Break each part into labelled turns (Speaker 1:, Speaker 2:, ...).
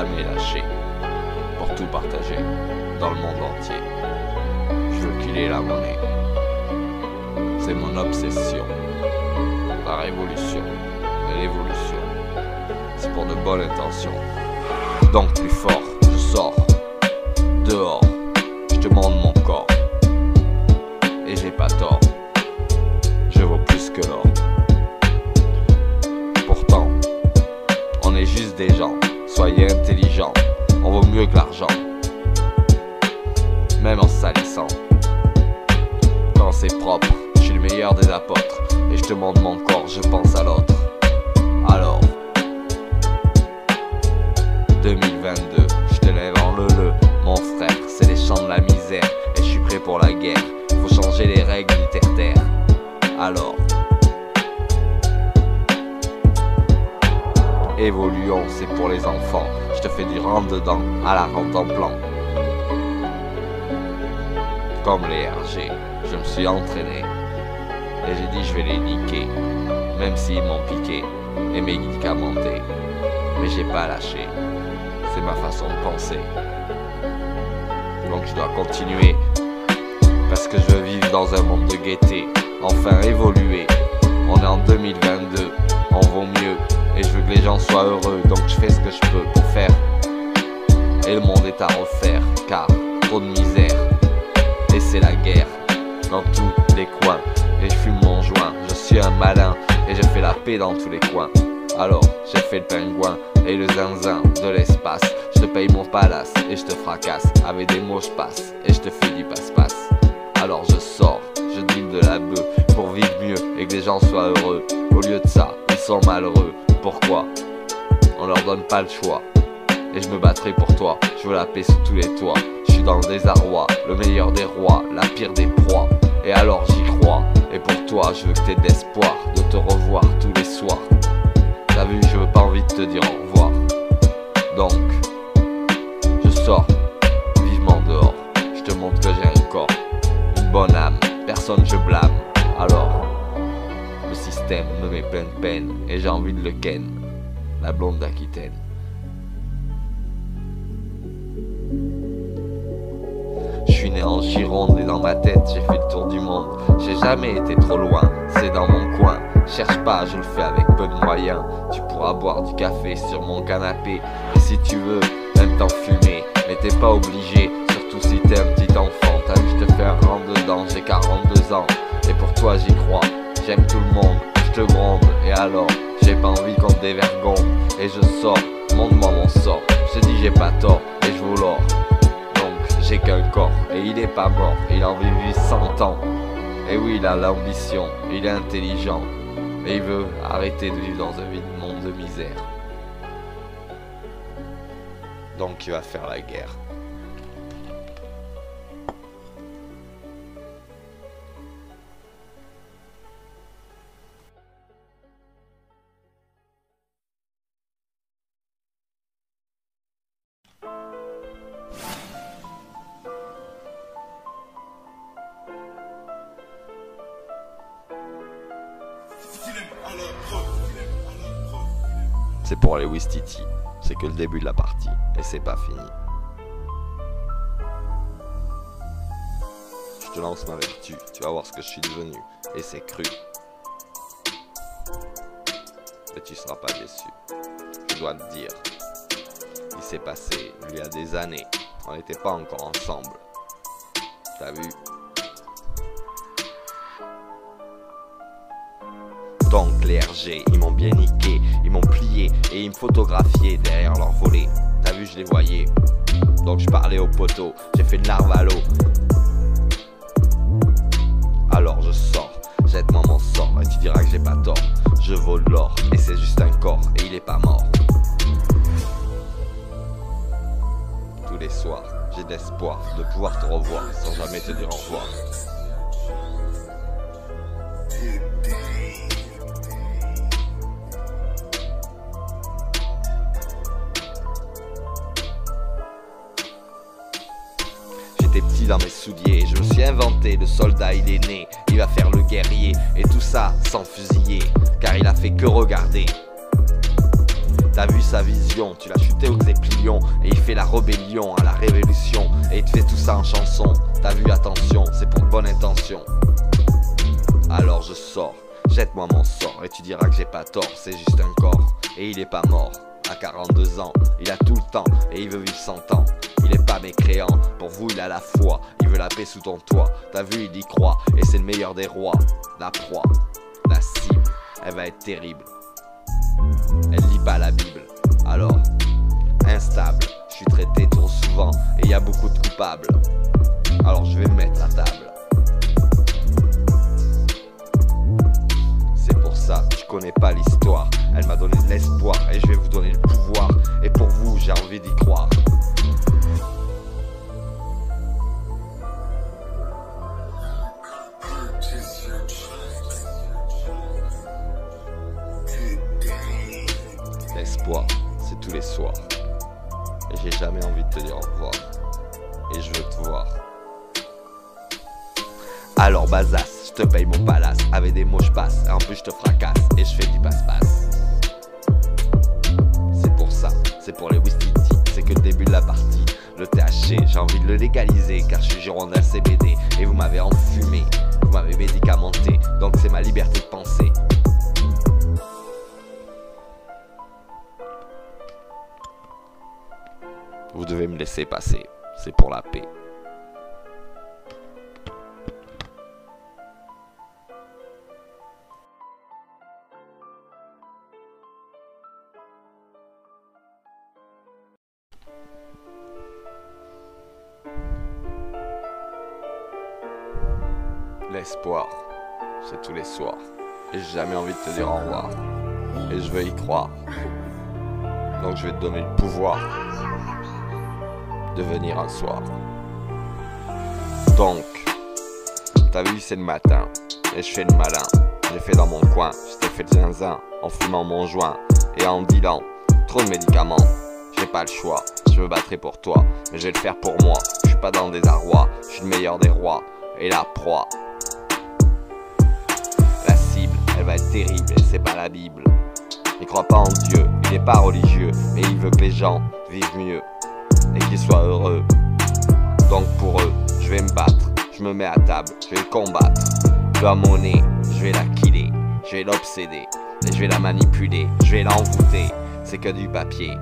Speaker 1: jamais lâcher, pour tout partager dans le monde entier. Je veux qu'il ait la monnaie, c'est mon obsession. La révolution et l'évolution, c'est pour de bonnes intentions. Donc plus fort, je sors, dehors, je te demande mon corps. Et j'ai pas tort, je vaux plus que l'or. Pourtant, on est juste des gens, soyez intelligents, on vaut mieux que l'argent. Même en salissant, quand c'est propre, je suis le meilleur des apôtres. Et je te demande mon corps, je pense à l'autre. Alors 2022, je te lève en le mon frère, c'est les champs de la misère. Et je suis prêt pour la guerre, faut changer les règles du terre-terre. Alors évoluons, c'est pour les enfants. Je te fais du rentre-dedans à la rente en plan. Comme les RG, je me suis entraîné et j'ai dit je vais les niquer, même s'ils m'ont piqué et médicamenté. Mais j'ai pas lâché, c'est ma façon de penser. Donc je dois continuer, parce que je veux vivre dans un monde de gaieté, enfin évoluer. On est en 2022, on vaut mieux, et je veux que les gens soient heureux. Donc je fais ce que je peux pour faire, et le monde est à refaire, car trop de misère, et c'est la guerre dans tous les coins. Et je fume mon joint, je suis un malin, et je fais la paix dans tous les coins. Alors j'ai fait le pingouin et le zinzin de l'espace. Je te paye mon palace et je te fracasse, avec des mots je passe et je te fais du passe-passe. Alors je sors, je deal de la bœuf pour vivre mieux et que les gens soient heureux. Au lieu de ça, ils sont malheureux. Pourquoi? On leur donne pas le choix. Et je me battrai pour toi, je veux la paix sous tous les toits. Je suis dans le désarroi, le meilleur des rois, la pire des proies. Et alors j'y crois, et pour toi je veux que t'aies de l'espoir de te revoir tous les soirs. T'as vu, je veux pas envie de te dire au revoir. Donc, je sors, vivement dehors. Je te montre que j'ai un corps, une bonne âme, personne je blâme. Alors, le système me met plein de peine, et j'ai envie de le ken, la blonde d'Aquitaine. Je suis né en Gironde et dans ma tête j'ai fait le tour du monde. J'ai jamais été trop loin, c'est dans mon coin. Cherche pas, je le fais avec peu de moyens. Tu pourras boire du café sur mon canapé, et si tu veux, même t'en fumer. Mais t'es pas obligé, surtout si t'es un petit enfant. T'as vu, je te fais un rentre-dedans, j'ai 42 ans. Et pour toi j'y crois, j'aime tout le monde, je te gronde. Et alors, j'ai pas envie qu'on te dévergonde. Et je sors, montre-moi mon sort. Je te dis j'ai pas tort, et je vaux l'or. J'ai qu'un corps, et il est pas mort, il a envie de vivre 100 ans. Et oui, il a l'ambition, il est intelligent, mais il veut arrêter de vivre dans un monde de misère. Donc il va faire la guerre. C'est pour les Wistiti, c'est que le début de la partie, et c'est pas fini. Je te lance ma vertu, tu vas voir ce que je suis devenu, et c'est cru. Et tu seras pas déçu, je dois te dire. Il s'est passé il y a des années, on n'était pas encore ensemble. T'as vu? Donc les RG, ils m'ont bien niqué, ils m'ont plié et ils me photographiaient derrière leur volet. T'as vu, je les voyais. Donc je parlais au poteau, j'ai fait de l'arvalo. Alors je sors, jette-moi mon sort et tu diras que j'ai pas tort. Je vaux de l'or et c'est juste un corps et il est pas mort. Tous les soirs, j'ai de l'espoir de pouvoir te revoir sans jamais te dire au revoir. J'étais petit dans mes souliers, je me suis inventé, le soldat il est né, il va faire le guerrier, et tout ça sans fusiller, car il a fait que regarder. T'as vu sa vision, tu l'as chuté aux éplions. Et il fait la rébellion à la révolution. Et il te fait tout ça en chanson. T'as vu, attention, c'est pour de bonnes intentions. Alors je sors, jette-moi mon sort. Et tu diras que j'ai pas tort, c'est juste un corps. Et il est pas mort, à 42 ans. Il a tout le temps, et il veut vivre 100 ans. Il est pas mécréant, pour vous il a la foi. Il veut la paix sous ton toit. T'as vu, il y croit, et c'est le meilleur des rois. La proie, la cible, elle va être terrible. Elle lit pas la Bible, alors instable, je suis traité trop souvent et y a beaucoup de coupables. Alors je vais me mettre à table. C'est pour ça, je connais pas l'histoire. Elle m'a donné de l'espoir et je vais vous donner le pouvoir. Et pour vous, j'ai envie d'y croire. L'espoir, c'est tous les soirs. Et j'ai jamais envie de te dire au revoir. Et je veux te voir. Alors Bazas, je te paye mon palace. Avec des mots je passe, et en plus je te fracasse. Et je fais du passe-passe. C'est pour ça, c'est pour les Wistiti. C'est que le début de la partie. Le THC, j'ai envie de le légaliser. Car je suis girondin CBD. Et vous m'avez enfumé, vous m'avez médicamenté. Donc c'est ma liberté de penser. Vous devez me laisser passer, c'est pour la paix. L'espoir, c'est tous les soirs. Et j'ai jamais envie de te dire au revoir. Et je veux y croire. Donc je vais te donner le pouvoir de venir un soir. Donc, t'as vu, c'est le matin. Et je fais le malin. J'ai fait dans mon coin. Je t'ai fait le zinzin en fumant mon joint. Et en dealant trop de médicaments. J'ai pas le choix. Je me battrai pour toi. Mais je vais le faire pour moi. Je suis pas dans le désarroi. Je suis le meilleur des rois. Et la proie. La cible, elle va être terrible. Et c'est pas la Bible. Il croit pas en Dieu. Il est pas religieux. Mais il veut que les gens vivent mieux. Et qu'ils soient heureux. Donc pour eux, je vais me battre. Je me mets à table. Je vais le combattre. La monnaie, je vais la killer. Je vais l'obséder. Et je vais la manipuler. Je vais l'envoûter. C'est que du papier.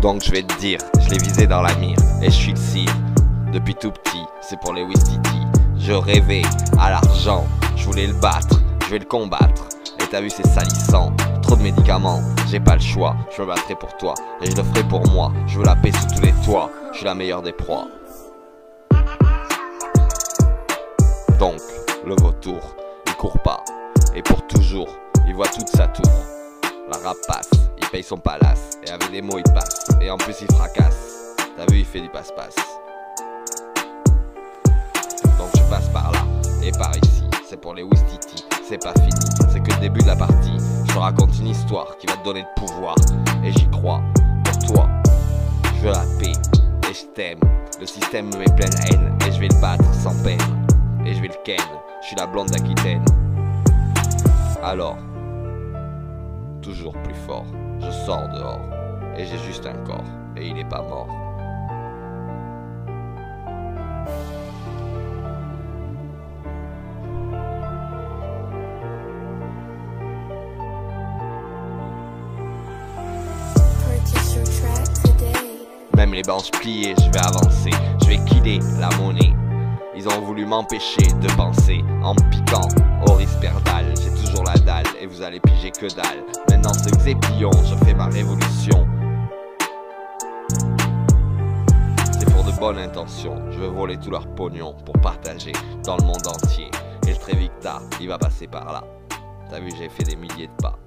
Speaker 1: Donc je vais te dire, je l'ai visé dans la mire. Et je suis le cire. Depuis tout petit, c'est pour les Wistiti. Je rêvais à l'argent. Je voulais le battre, je vais le combattre. Et t'as vu, c'est salissant. Trop de médicaments, j'ai pas le choix. Je me battrai pour toi, et je le ferai pour moi. Je veux la paix sous tous les toits. Je suis la meilleure des proies. Donc, le vautour, il court pas. Et pour toujours, il voit toute sa tour. La rapace, il paye son palace. Et avec des mots il passe. Et en plus il fracasse. T'as vu, il fait du passe-passe. Donc je passe par là et par ici. C'est pour les Wistiti, c'est pas fini. C'est que le début de la partie. Je te raconte une histoire qui va te donner le pouvoir. Et j'y crois, pour toi. Je veux la paix et je t'aime. Le système me met pleine haine. Et je vais le battre sans peine. Et je vais le ken. Je suis la blonde d'Aquitaine. Alors, toujours plus fort, je sors dehors. Et j'ai juste un corps, et il est pas mort. Même les banches pliées, je vais avancer. Je vais killer la monnaie. Ils ont voulu m'empêcher de penser. En me piquant, Horis Perdal. J'ai toujours la dalle et vous allez piger que dalle. Maintenant c'est Xéplion, je fais ma révolution. C'est pour de bonnes intentions. Je veux voler tout leur pognon pour partager dans le monde entier. Et le Trévicta, il va passer par là. T'as vu, j'ai fait des milliers de pas.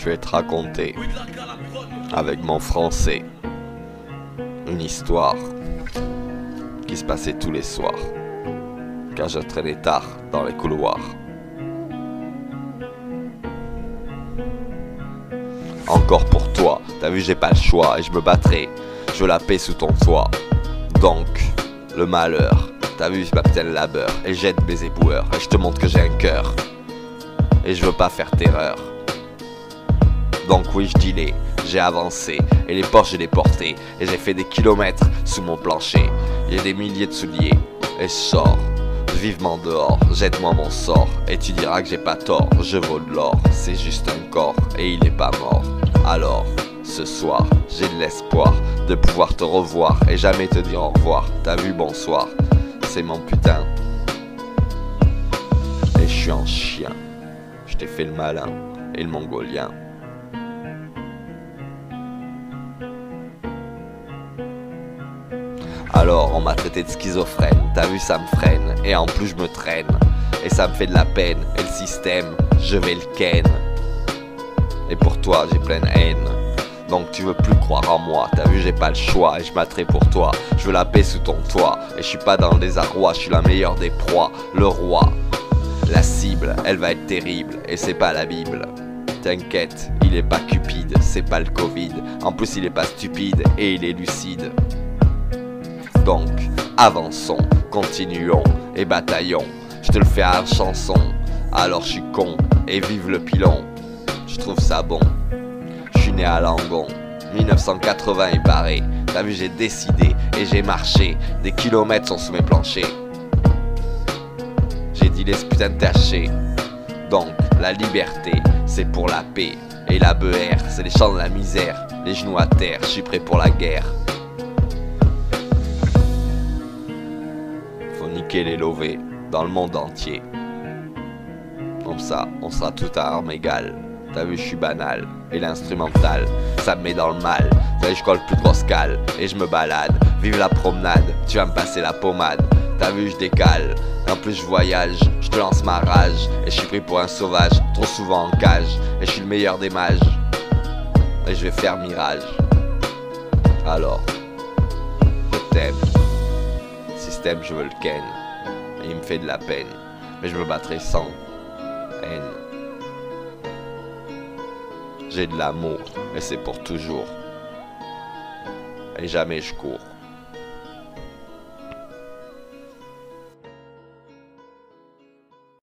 Speaker 1: Je vais te raconter, avec mon français, une histoire qui se passait tous les soirs, car je traînais tard dans les couloirs. Encore pour toi, t'as vu j'ai pas le choix et je me battrai, je veux la paix sous ton toit. Donc, le malheur, t'as vu je m'appelle la beurre et jette mes éboueurs et je te montre que j'ai un cœur. Et je veux pas faire terreur. Donc oui je dis j'ai avancé et les portes je les porté et j'ai fait des kilomètres sous mon plancher. Il y a des milliers de souliers et je sors vivement dehors, jette-moi mon sort et tu diras que j'ai pas tort, je vaux de l'or, c'est juste un corps et il est pas mort. Alors, ce soir, j'ai de l'espoir de pouvoir te revoir et jamais te dire au revoir. T'as vu bonsoir, c'est mon putain. Et je suis en chien, je t'ai fait le malin et le mongolien. Alors on m'a traité de schizophrène, t'as vu ça me freine, et en plus je me traîne, et ça me fait de la peine, et le système, je vais le ken. Et pour toi j'ai pleine haine, donc tu veux plus croire en moi, t'as vu j'ai pas le choix, et je m'attrais pour toi, je veux la paix sous ton toit, et je suis pas dans le désarroi, je suis la meilleure des proies, le roi. La cible, elle va être terrible, et c'est pas la Bible. T'inquiète, il est pas cupide, c'est pas le Covid, en plus il est pas stupide, et il est lucide. Donc, avançons, continuons et bataillons. Je te le fais à chanson, alors je suis con et vive le pilon. Je trouve ça bon. Je suis né à Langon, 1980 est barré. T'as vu j'ai décidé et j'ai marché. Des kilomètres sont sous mes planchers. J'ai dit laisse putain de tâcher. Donc, la liberté, c'est pour la paix. Et la BR, c'est les champs de la misère. Les genoux à terre, je suis prêt pour la guerre. Niquer les lovés dans le monde entier. Comme ça, on sera tout à armes égales. T'as vu, je suis banal. Et l'instrumental, ça me met dans le mal. T'as vu, je colle plus de grosse cale. Et je me balade. Vive la promenade, tu vas me passer la pommade. T'as vu, je décale. En plus, je voyage. Je te lance ma rage. Et je suis pris pour un sauvage. Trop souvent en cage. Et je suis le meilleur des mages. Et je vais faire mirage. Alors, je t'aime. Système, je veux le ken, et il me fait de la peine, mais je me battrai sans haine. J'ai de l'amour, mais c'est pour toujours, et jamais je cours.